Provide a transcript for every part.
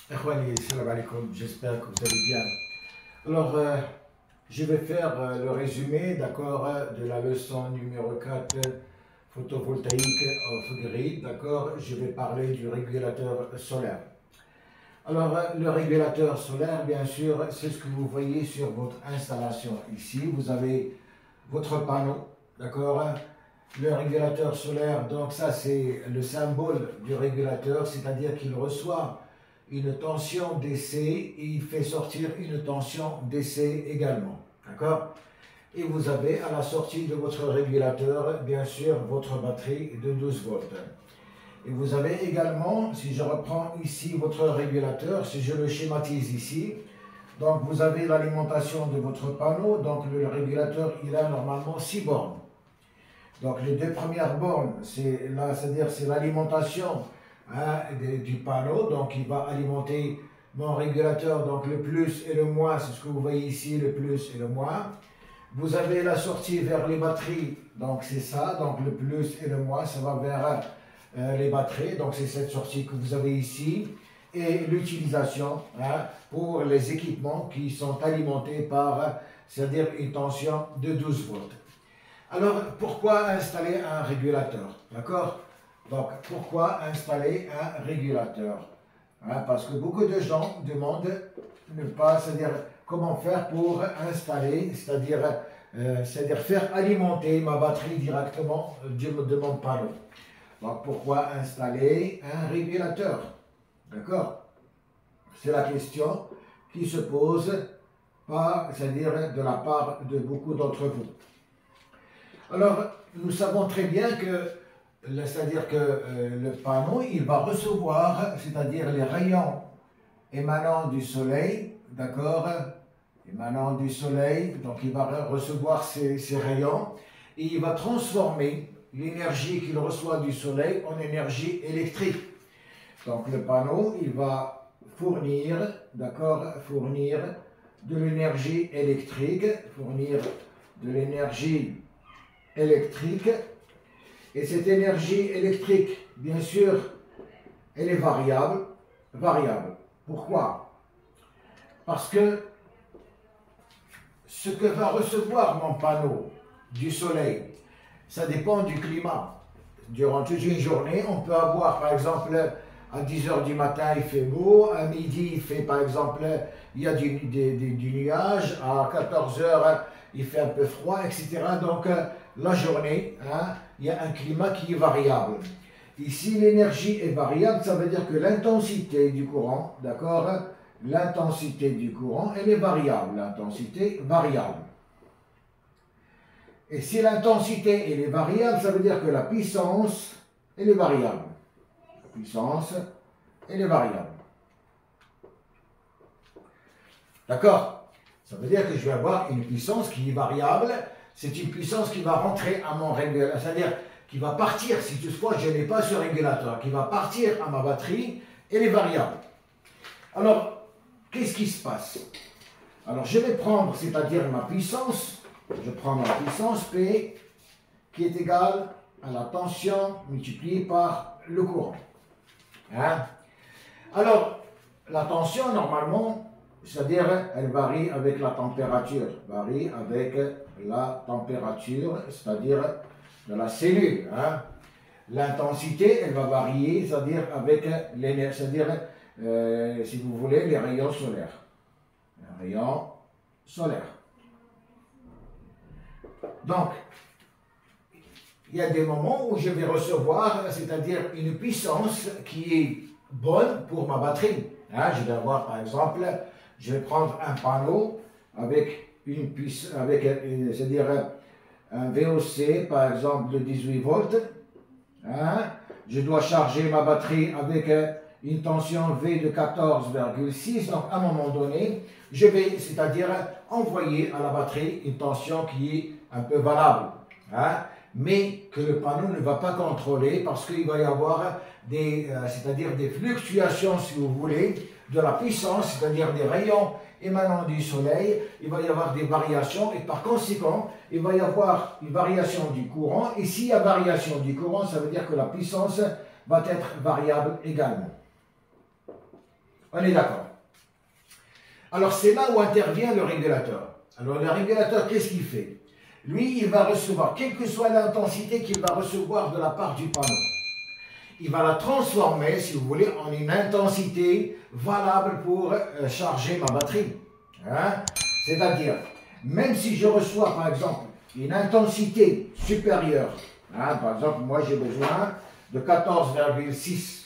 Ikhwani, salam alaikum, j'espère que vous allez bien. Alors, je vais faire le résumé, d'accord, de la leçon numéro 4, photovoltaïque off-grid, d'accord. Je vais parler du régulateur solaire. Alors, le régulateur solaire, bien sûr, c'est ce que vous voyez sur votre installation. Ici, vous avez votre panneau, d'accord. Le régulateur solaire, donc ça c'est le symbole du régulateur, c'est-à-dire qu'il reçoit une tension DC et il fait sortir une tension DC également, d'accord. Et vous avez à la sortie de votre régulateur, bien sûr, votre batterie de 12 volts. Et vous avez également, si je reprends ici votre régulateur, si je le schématise ici, donc vous avez l'alimentation de votre panneau, donc le régulateur il a normalement 6 bornes. Donc les deux premières bornes, c'est-à-dire c'est l'alimentation du panneau, donc il va alimenter mon régulateur, donc le plus et le moins, c'est ce que vous voyez ici, le plus et le moins. Vous avez la sortie vers les batteries, donc c'est ça, donc le plus et le moins, ça va vers les batteries, donc c'est cette sortie que vous avez ici, et l'utilisation pour les équipements qui sont alimentés par, c'est-à-dire une tension de 12 volts. Alors, pourquoi installer un régulateur? D'accord? Donc, pourquoi installer un régulateur? Parce que beaucoup de gens demandent ne pas, c'est-à-dire comment faire pour installer, c'est-à-dire faire alimenter ma batterie directement de mon panneau. Donc, pourquoi installer un régulateur? D'accord? C'est la question qui se pose, c'est-à-dire de la part de beaucoup d'entre vous. Alors, nous savons très bien que, c'est-à-dire que le panneau, il va recevoir, c'est-à-dire les rayons émanant du soleil, d'accord, émanant du soleil, donc il va recevoir ces rayons et il va transformer l'énergie qu'il reçoit du soleil en énergie électrique. Donc le panneau, il va fournir, d'accord, fournir de l'énergie électrique, et cette énergie électrique, bien sûr, elle est variable. Pourquoi? Parce que ce que va recevoir mon panneau du soleil, ça dépend du climat. Durant toute une journée, on peut avoir, par exemple, à 10 h du matin, il fait beau, à midi, il fait, par exemple, il y a du nuage, à 14 h, il fait un peu froid, etc. Donc, la journée, il y a un climat qui est variable. Ici, l'énergie est variable, ça veut dire que l'intensité du courant, d'accord, l'intensité du courant, elle est variable, l'intensité variable. Et si l'intensité, elle est variable, ça veut dire que la puissance, elle est variable. La puissance, elle est variable. D'accord? Ça veut dire que je vais avoir une puissance qui est variable. C'est une puissance qui va rentrer à mon régulateur, c'est-à-dire qui va partir, si toutefois je n'ai pas ce régulateur, qui va partir à ma batterie, elle est variable. Alors, qu'est-ce qui se passe? Alors, je vais prendre, c'est-à-dire ma puissance, je prends ma puissance P, qui est égale à la tension multipliée par le courant. Alors, la tension, normalement, c'est-à-dire, elle varie avec la température, c'est-à-dire de la cellule. L'intensité, elle va varier, c'est-à-dire avec l'énergie, c'est-à-dire, si vous voulez, les rayons solaires. Les rayons solaires. Donc, il y a des moments où je vais recevoir, c'est-à-dire une puissance qui est bonne pour ma batterie. Je vais avoir, par exemple, je vais prendre un panneau avec une puissance, c'est-à-dire un VOC, par exemple, de 18 volts. Je dois charger ma batterie avec une tension V de 14,6. Donc, à un moment donné, je vais, c'est-à-dire, envoyer à la batterie une tension qui est un peu valable. Mais que le panneau ne va pas contrôler parce qu'il va y avoir c'est-à-dire des fluctuations, si vous voulez, de la puissance, c'est-à-dire des rayons émanant du soleil. Il va y avoir des variations et par conséquent, il va y avoir une variation du courant. Et s'il y a variation du courant, ça veut dire que la puissance va être variable également. On est d'accord. Alors c'est là où intervient le régulateur. Alors le régulateur, qu'est-ce qu'il fait? Lui, il va recevoir, quelle que soit l'intensité qu'il va recevoir de la part du panneau, il va la transformer, si vous voulez, en une intensité valable pour charger ma batterie. Hein? C'est-à-dire, même si je reçois, par exemple, une intensité supérieure, hein, par exemple, moi j'ai besoin de 14,6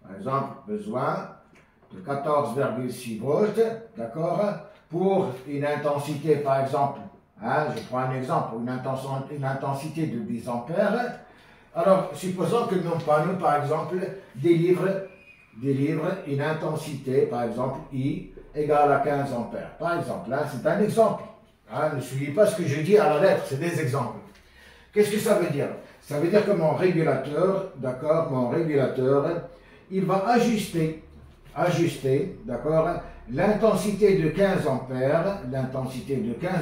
par exemple, besoin de 14,6 volts, d'accord, pour une intensité, par exemple, hein, je prends un exemple, une intensité de 10 ampères. Alors, supposons que mon panneau, par exemple, délivre une intensité, par exemple, I égale à 15 ampères. Par exemple, là, c'est un exemple. Hein, ne suivez pas ce que je dis à la lettre, c'est des exemples. Qu'est-ce que ça veut dire? Ça veut dire que mon régulateur, d'accord, il va ajuster, d'accord, l'intensité de 15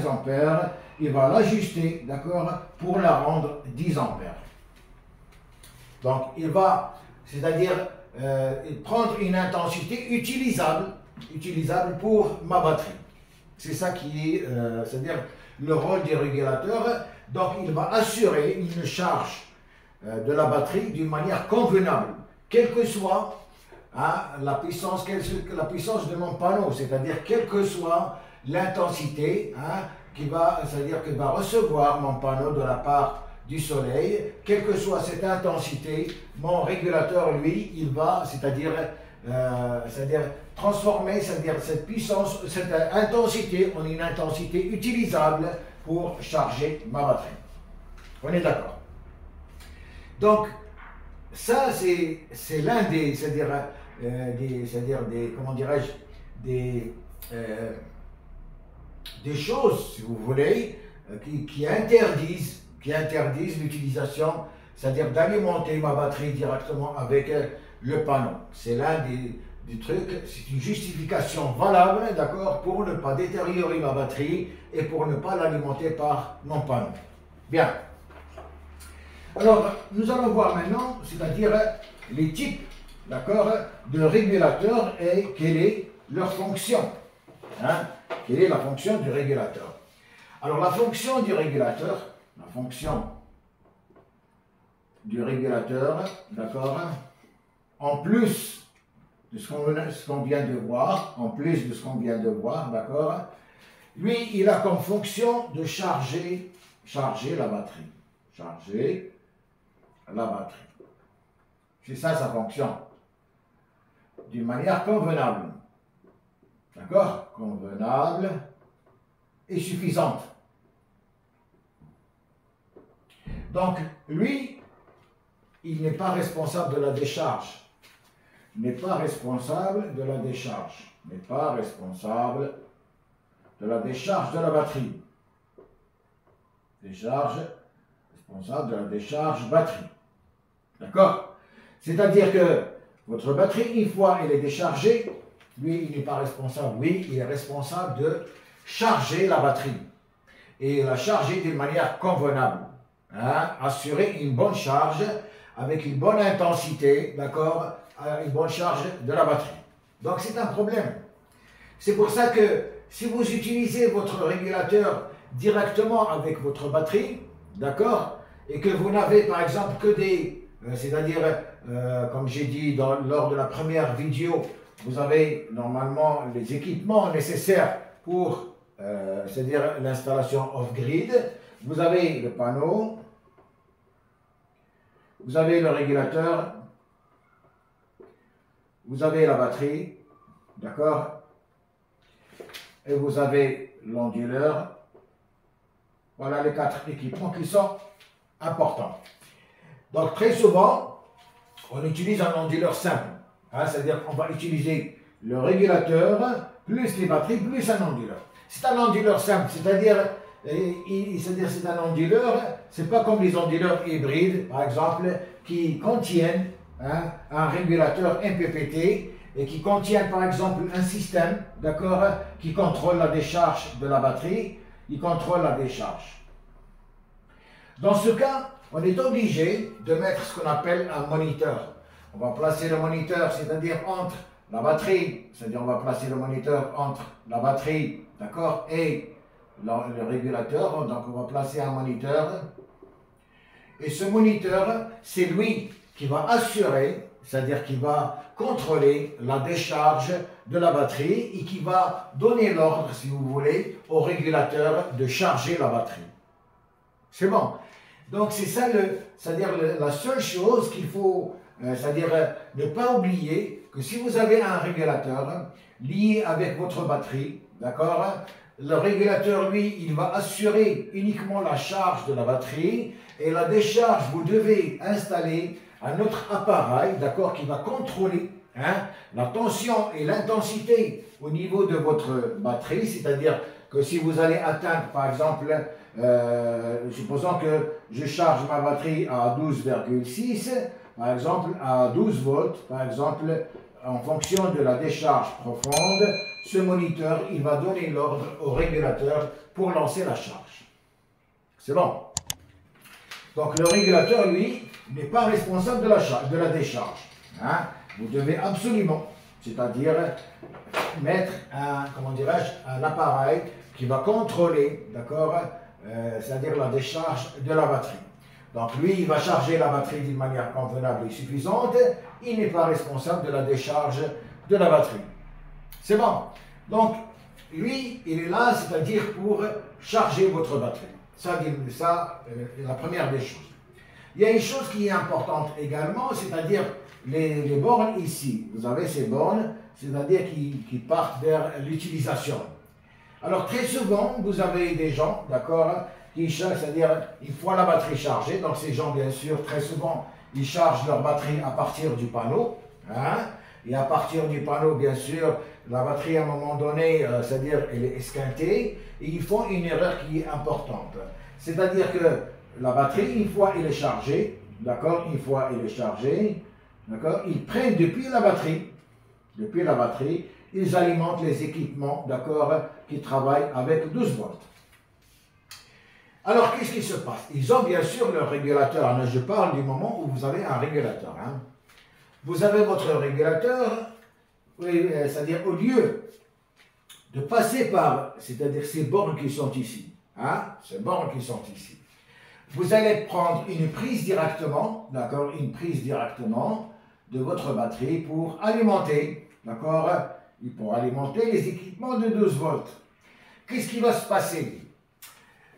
ampères, il va l'ajuster, d'accord, pour la rendre 10 ampères. Donc, il va, c'est-à-dire, prendre une intensité utilisable pour ma batterie. C'est ça qui est, c'est-à-dire, le rôle du régulateur. Donc, il va assurer une charge de la batterie d'une manière convenable, quelle que soit hein, la puissance de mon panneau, c'est-à-dire quelle que soit l'intensité hein, c'est-à-dire qu'il va recevoir mon panneau de la part du soleil, quelle que soit cette intensité, mon régulateur, lui, il va, c'est-à-dire transformer, c'est-à-dire cette puissance, cette intensité en une intensité utilisable pour charger ma batterie. On est d'accord? Donc, ça, c'est l'un des, comment dirais-je, des choses, si vous voulez, qui interdisent l'utilisation, c'est-à-dire d'alimenter ma batterie directement avec le panneau. C'est l'un des trucs, c'est une justification valable, d'accord, pour ne pas détériorer ma batterie et pour ne pas l'alimenter par mon panneau. Bien. Alors, nous allons voir maintenant, c'est-à-dire les types, d'accord, de régulateurs et quelle est leur fonction. Hein? Quelle est la fonction du régulateur? Alors, la fonction du régulateur, d'accord, en plus de ce qu'on vient de voir, d'accord, lui, il a comme fonction de charger la batterie. Charger la batterie. C'est ça sa fonction. D'une manière convenable. D'accord? Convenable et suffisante. Donc, lui, il n'est pas responsable de la décharge. N'est pas responsable de la décharge de la batterie. Responsable de la décharge batterie. D'accord? C'est-à-dire que votre batterie, une fois elle est déchargée, lui, il n'est pas responsable. Oui, il est responsable de charger la batterie. Et la charger d'une manière convenable. Hein? Assurer une bonne charge avec une bonne intensité, d'accord? Une bonne charge de la batterie. Donc c'est un problème. C'est pour ça que si vous utilisez votre régulateur directement avec votre batterie, d'accord, et que vous n'avez par exemple que des, c'est-à-dire, comme j'ai dit lors de la première vidéo, vous avez normalement les équipements nécessaires pour, c'est-à-dire l'installation off-grid, vous avez le panneau, vous avez le régulateur, vous avez la batterie, d'accord, et vous avez l'onduleur. Voilà les 4 équipements qui sont importants. Donc très souvent, on utilise un onduleur simple. Hein, c'est-à-dire qu'on va utiliser le régulateur, plus les batteries, plus un onduleur. C'est un onduleur simple, c'est-à-dire c'est un onduleur, c'est pas comme les onduleurs hybrides, par exemple, qui contiennent hein, un régulateur MPPT et qui contiennent par exemple un système, d'accord, qui contrôle la décharge de la batterie, il contrôle la décharge. Dans ce cas, on est obligé de mettre ce qu'on appelle un moniteur. On va placer le moniteur, c'est-à-dire entre la batterie, c'est-à-dire on va placer le moniteur entre la batterie, d'accord, et le régulateur. Donc on va placer un moniteur. Et ce moniteur, c'est lui qui va assurer, c'est-à-dire qui va contrôler la décharge de la batterie et qui va donner l'ordre, si vous voulez, au régulateur de charger la batterie. C'est bon. Donc c'est ça, c'est-à-dire la seule chose qu'il faut, c'est-à-dire ne pas oublier que si vous avez un régulateur lié avec votre batterie, d'accord, le régulateur, lui, il va assurer uniquement la charge de la batterie et la décharge, vous devez installer un autre appareil, d'accord, qui va contrôler la tension et l'intensité au niveau de votre batterie, c'est-à-dire que si vous allez atteindre, par exemple, supposons que je charge ma batterie à 12,6, par exemple, à 12 volts, par exemple, en fonction de la décharge profonde, ce moniteur, il va donner l'ordre au régulateur pour lancer la charge. C'est bon. Donc le régulateur, lui, n'est pas responsable de la décharge. Vous devez absolument, c'est-à-dire mettre un appareil qui va contrôler, d'accord, c'est-à-dire la décharge de la batterie. Donc lui, il va charger la batterie d'une manière convenable et suffisante. Il n'est pas responsable de la décharge de la batterie. C'est bon. Donc lui, il est là, c'est-à-dire pour charger votre batterie. Ça, la première des choses. Il y a une chose qui est importante également, c'est-à-dire les bornes ici. Vous avez ces bornes, c'est-à-dire qui partent vers l'utilisation. Alors très souvent, vous avez des gens, d'accord, qui chargent, c'est-à-dire une fois la batterie chargée, donc ces gens, bien sûr, très souvent, ils chargent leur batterie à partir du panneau, et à partir du panneau, bien sûr, la batterie à un moment donné, c'est-à-dire elle est esquintée, et ils font une erreur qui est importante. C'est-à-dire que la batterie, une fois elle est chargée, d'accord, une fois elle est chargée, d'accord, ils prennent depuis la batterie, ils alimentent les équipements, d'accord, qui travaillent avec 12 volts. Alors, qu'est-ce qui se passe? Ils ont bien sûr leur régulateur. Je parle du moment où vous avez un régulateur. Vous avez votre régulateur, oui, c'est-à-dire au lieu de passer par, c'est-à-dire ces bornes qui sont ici, ces bornes qui sont ici, vous allez prendre une prise directement, d'accord, une prise directement de votre batterie pour alimenter, d'accord, pour alimenter les équipements de 12 volts. Qu'est-ce qui va se passer?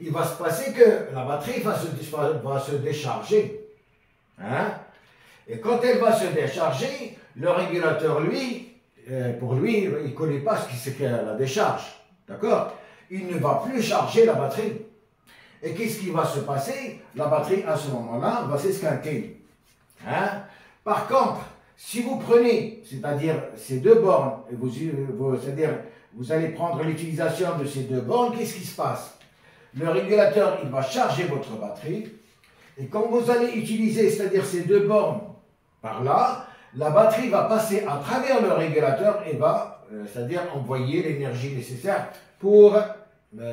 Il va se passer que la batterie va se décharger. Et quand elle va se décharger, le régulateur, lui, pour lui, il ne connaît pas ce qu'est la décharge. D'accord? Il ne va plus charger la batterie. Et qu'est-ce qui va se passer? La batterie, à ce moment-là, va s'esquinter. Par contre, si vous prenez, c'est-à-dire ces deux bornes, c'est-à-dire vous allez prendre l'utilisation de ces deux bornes, qu'est-ce qui se passe? Le régulateur, il va charger votre batterie. Et quand vous allez utiliser, c'est-à-dire ces deux bornes par là, la batterie va passer à travers le régulateur et va, c'est-à-dire envoyer l'énergie nécessaire pour,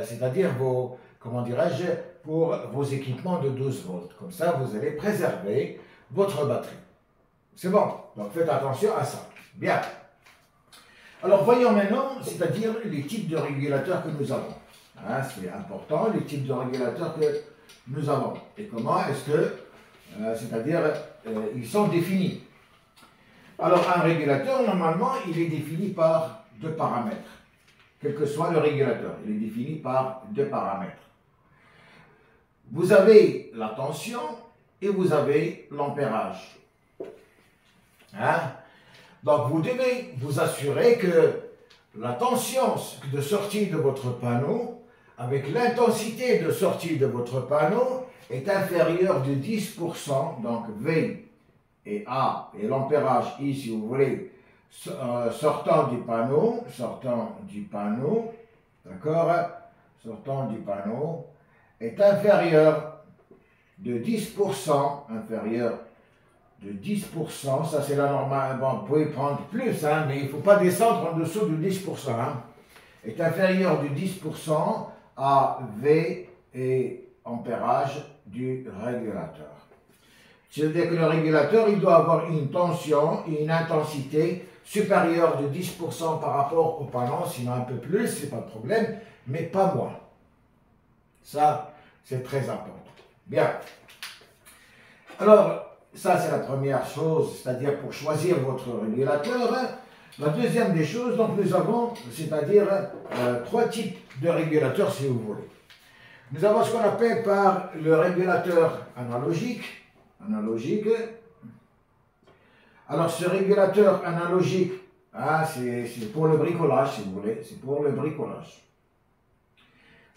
c'est-à-dire vos, comment dirais-je, pour vos équipements de 12 volts. Comme ça, vous allez préserver votre batterie. C'est bon. Donc faites attention à ça. Bien. Alors voyons maintenant, c'est-à-dire les types de régulateurs que nous avons. C'est important, les types de régulateurs que nous avons. Et comment est-ce que, c'est-à-dire, ils sont définis. Alors un régulateur, normalement, il est défini par deux paramètres. Quel que soit le régulateur, il est défini par deux paramètres. Vous avez la tension et vous avez l'ampérage. Donc vous devez vous assurer que la tension de sortie de votre panneau avec l'intensité de sortie de votre panneau est inférieure de 10%, donc V et A, et l'ampérage I, si vous voulez, sortant du panneau, d'accord, sortant du panneau, est inférieur de 10%, ça c'est la normale, bon, vous pouvez prendre plus, mais il ne faut pas descendre en dessous de 10%, est inférieur de 10% à V et ampérage du régulateur. C'est-à-dire que le régulateur, il doit avoir une tension et une intensité supérieur de 10% par rapport au panneau, sinon un peu plus, c'est pas de problème, mais pas moins. Ça, c'est très important. Bien. Alors, ça c'est la première chose, c'est-à-dire pour choisir votre régulateur. La deuxième des choses, donc nous avons, c'est-à-dire 3 types de régulateurs si vous voulez. Nous avons ce qu'on appelle par le régulateur analogique. Alors ce régulateur analogique, hein, c'est pour le bricolage si vous voulez, c'est pour le bricolage.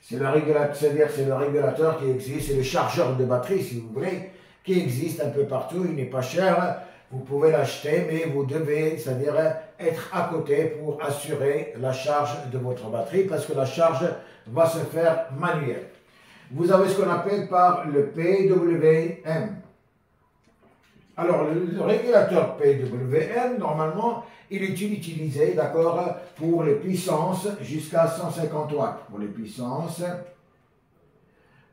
C'est le régulateur, c'est-à-dire c'est le régulateur qui existe, c'est le chargeur de batterie si vous voulez, qui existe un peu partout, il n'est pas cher, vous pouvez l'acheter, mais vous devez, c'est-à-dire être à côté pour assurer la charge de votre batterie, parce que la charge va se faire manuelle. Vous avez ce qu'on appelle par le PWM. Alors, le régulateur PWM, normalement, il est utilisé, d'accord, pour les puissances jusqu'à 150 watts. Pour les puissances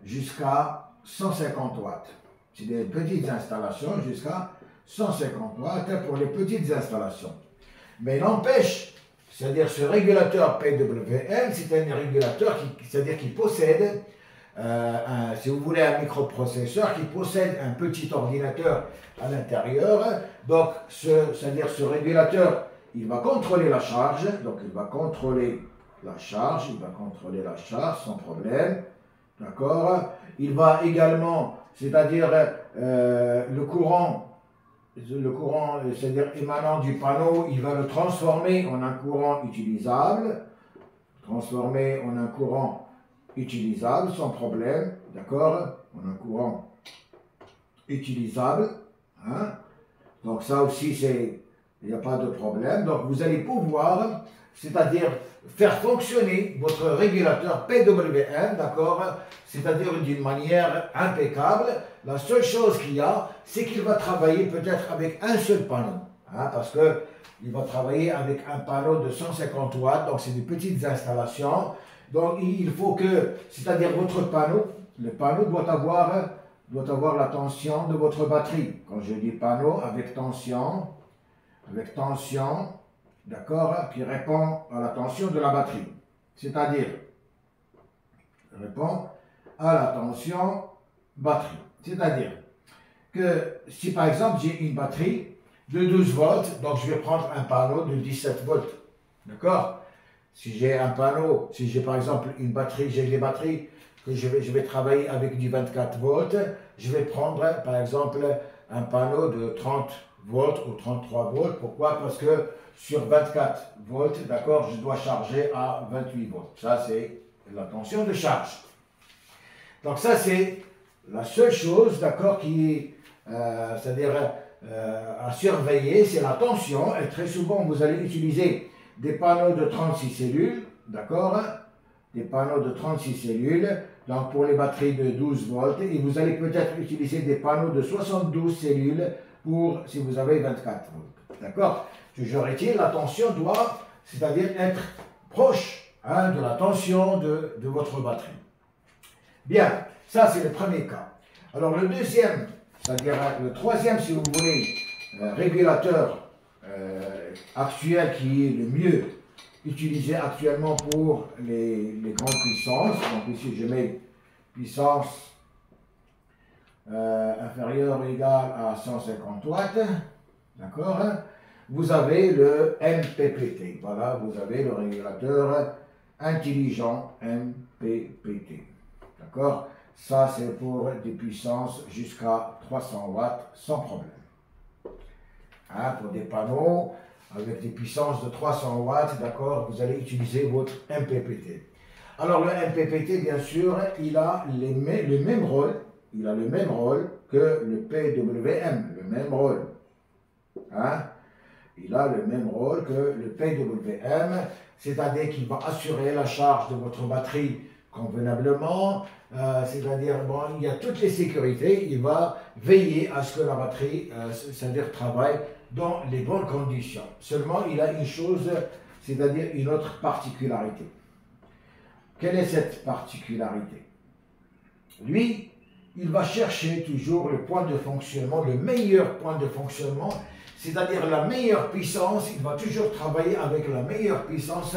jusqu'à 150 watts. C'est des petites installations jusqu'à 150 watts pour les petites installations. Mais n'empêche, c'est-à-dire ce régulateur PWM, c'est un régulateur qui possède, si vous voulez, un microprocesseur qui possède un petit ordinateur à l'intérieur. Donc, c'est-à-dire ce régulateur, il va contrôler la charge, donc il va contrôler la charge, sans problème, d'accord. Il va également, c'est-à-dire le courant, c'est-à-dire émanant du panneau, il va le transformer en un courant utilisable, sans problème, d'accord, en un courant utilisable, hein? Donc ça aussi, il n'y a pas de problème. Donc vous allez pouvoir, c'est-à-dire faire fonctionner votre régulateur PWM, d'accord, c'est-à-dire d'une manière impeccable. La seule chose qu'il y a, c'est qu'il va travailler peut-être avec un seul panneau, hein, parce que il va travailler avec un panneau de 150 watts, donc c'est des petites installations. Donc il faut que, c'est-à-dire votre panneau, le panneau doit avoir la tension de votre batterie. Quand je dis panneau, avec tension, d'accord, qui répond à la tension de la batterie. C'est-à-dire, répond à la tension batterie. C'est-à-dire que si par exemple j'ai une batterie de 12 volts, donc je vais prendre un panneau de 17 volts. D'accord? Si j'ai un panneau, si j'ai par exemple une batterie, j'ai des batteries que je vais travailler avec du 24 volts, je vais prendre par exemple un panneau de 30 volts ou 33 volts. Pourquoi? Parce que sur 24 volts, d'accord, je dois charger à 28 volts. Ça, c'est la tension de charge. Donc ça, c'est la seule chose, d'accord, qui, c'est-à-dire à surveiller, c'est la tension. Et très souvent, vous allez utiliser des panneaux de 36 cellules, d'accord, des panneaux de 36 cellules, donc pour les batteries de 12 volts, et vous allez peut-être utiliser des panneaux de 72 cellules pour si vous avez 24 volts, d'accord. Toujours est-il, la tension doit, c'est-à-dire être proche, hein, de la tension de votre batterie. Bien, ça c'est le premier cas. Alors le deuxième, c'est-à-dire le troisième, si vous voulez, régulateur actuel qui est le mieux utilisé actuellement pour les grandes puissances. Donc ici je mets puissance inférieure ou égale à 150 watts, d'accord. Vous avez le MPPT, voilà, vous avez le régulateur intelligent MPPT, d'accord. Ça c'est pour des puissances jusqu'à 300 watts sans problème. Hein, pour des panneaux avec des puissances de 300 watts, d'accord, vous allez utiliser votre MPPT. Alors le MPPT, bien sûr, il a le même rôle, que le PWM, le même rôle. Hein? Il a le même rôle que le PWM, c'est-à-dire qu'il va assurer la charge de votre batterie convenablement, c'est-à-dire, bon, il y a toutes les sécurités, il va veiller à ce que la batterie, c'est-à-dire travaille dans les bonnes conditions. Seulement, il a une chose, c'est-à-dire une autre particularité. Quelle est cette particularité? Lui, il va chercher toujours le point de fonctionnement, le meilleur point de fonctionnement, c'est-à-dire la meilleure puissance, il va toujours travailler avec la meilleure puissance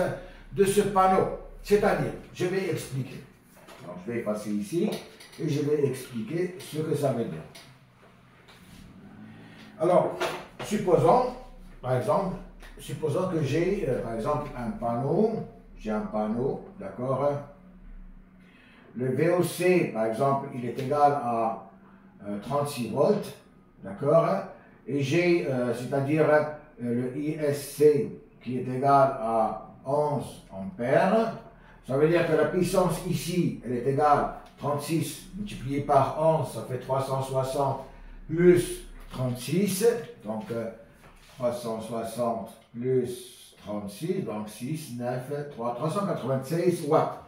de ce panneau. C'est-à-dire, je vais expliquer. Alors, je vais passer ici et je vais expliquer ce que ça veut dire. Alors, supposons, par exemple, que j'ai, par exemple, un panneau, d'accord. Le VOC, par exemple, il est égal à 36 volts, d'accord. Et j'ai, c'est-à-dire le ISC qui est égal à 11 ampères. Ça veut dire que la puissance ici, elle est égale à 36 multiplié par 11, ça fait 360 plus 36, donc 360 plus 36, donc 6, 9, 3, 396 watts.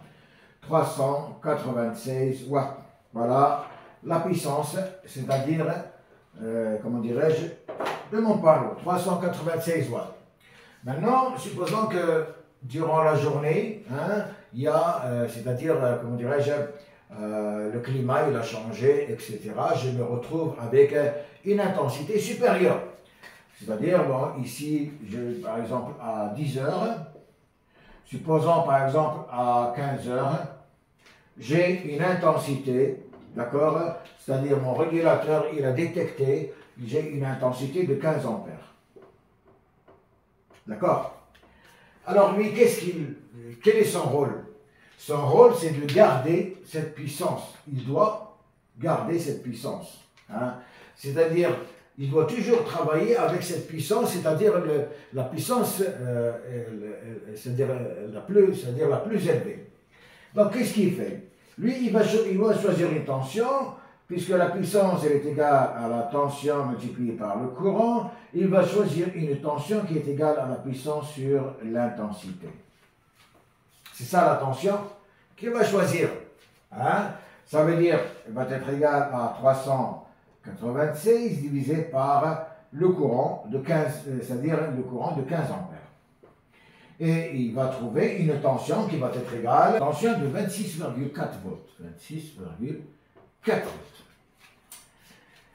396 watts. Voilà la puissance, c'est-à-dire, comment dirais-je, de mon panneau, 396 watts. Maintenant, supposons que durant la journée, hein, il y a, c'est-à-dire, comment dirais-je, le climat il a changé, etc. Je me retrouve avec une intensité supérieure. C'est-à-dire, bon, ici, par exemple, à 10 heures, supposons par exemple à 15 heures, j'ai une intensité, d'accord? C'est-à-dire mon régulateur, il a détecté, j'ai une intensité de 15 ampères. D'accord? Alors lui, quel est son rôle? Son rôle, c'est de garder cette puissance. Il doit garder cette puissance. Hein? C'est-à-dire, il doit toujours travailler avec cette puissance, c'est-à-dire la puissance, c'est-à-dire la plus élevée. Donc, qu'est-ce qu'il fait? Lui, il va choisir une tension, puisque la puissance elle est égale à la tension multipliée par le courant, il va choisir une tension qui est égale à la puissance sur l'intensité. C'est ça la tension qu'il va choisir. Hein? Ça veut dire qu'elle va être égale à 396 divisé par le courant de 15, c'est-à-dire le courant de 15 ampères. Et il va trouver une tension qui va être égale à la tension de 26,4 volts. 26,4 volts.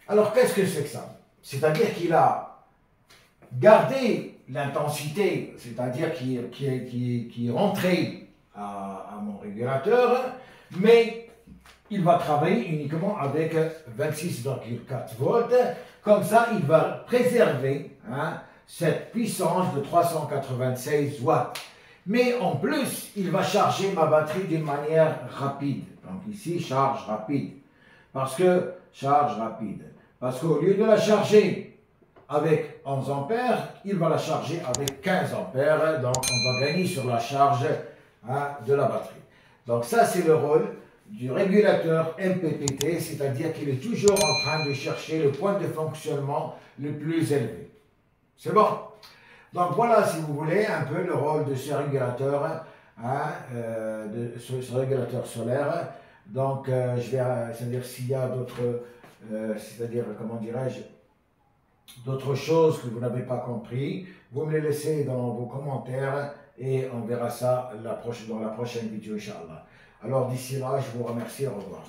Alors, qu'est-ce que c'est que ça? C'est-à-dire qu'il a gardé l'intensité, c'est-à-dire qui est rentrée à mon régulateur, mais il va travailler uniquement avec 26,4 volts. Comme ça, il va préserver cette puissance de 396 watts. Mais en plus, il va charger ma batterie d'une manière rapide. Donc ici, charge rapide. Parce qu'au lieu de la charger avec 11 ampères, il va la charger avec 15 ampères. Donc on va gagner sur la charge de la batterie. Donc ça, c'est le rôle du régulateur MPPT, c'est-à-dire qu'il est toujours en train de chercher le point de fonctionnement le plus élevé. C'est bon? Donc voilà, si vous voulez, un peu le rôle de ce régulateur, de ce régulateur solaire. Donc c'est-à-dire s'il y a d'autres, c'est-à-dire comment dirais-je, d'autres choses que vous n'avez pas compris, vous me les laissez dans vos commentaires et on verra ça dans la prochaine vidéo, Inch'Allah. Alors d'ici là, je vous remercie, au revoir.